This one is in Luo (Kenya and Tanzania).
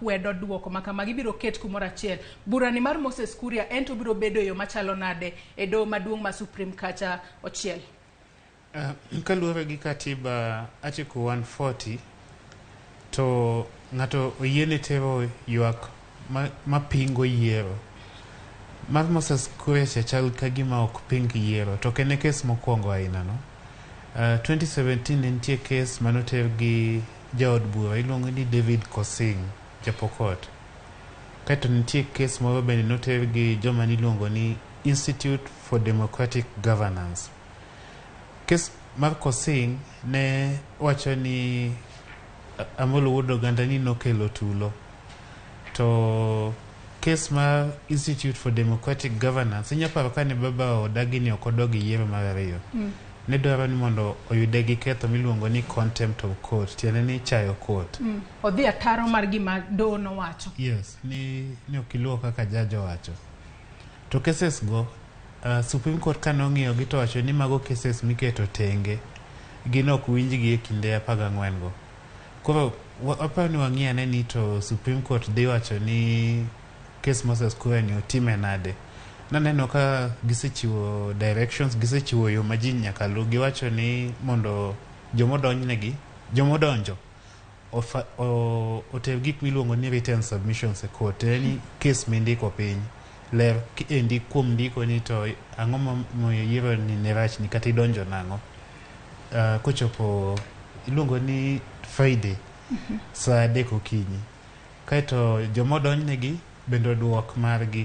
kwedo duoko makama gibiro ket kumoro achiel. Burani mar Moses Kuria ento biro bedo yo machalo nade e doho maduong' ma Supreme kacha ochiel. Kaluwore gi katiba Article 140 to ng'ato oyiene tero ywak mapingo yiero. Mar Moses Kuria chal ka gima ok ping yiero to kene kes mokwongo aina no. 2017 nitie kes manoter gi jaod bura iluongo ni David Kosing Japokot. Kaito nitie kes moro bende noter gi joma niluongo ni Institute for Democratic Governance. Kes mar Kosing ne wacho ni Amollo Wuod Oganda ni nokelo tulo. To kes mar Institute for Democratic Governance inyaparo ka ne baba odagi ni okodogi yiero mar ariyo. Ne dwaro ni mondo oyude gi ketho miluongo ni contempt of court, tiende ni chayo court. Odhi ataro mar gima doho nowacho. Yes, ni okiluwo kaka judge owacho. To cases go Supreme Court kanong'iyo gi to wacho ni mago cases miketo tenge gin ok winjgi e kinde 14 go. Koro aparo ni wang'iane ni to Supreme Court dhi wacho ni kes Moses Kuria ni otime nade. Naneno ka gisechiwo directions, gisechiwo yo ma ji nyaka lu. Giwacho ni mondo jomodonjo oter gik miluongo ni written submissions e court. Yani kes mindiko piny ler kiendi kuom ndiko ni to ang'o moyo yiero ni ne rach ni kata idonjo nang'o. Kochopo iluongo ni Friday saa 3 okinyi. Kaito jomodonjnegi bende duok margi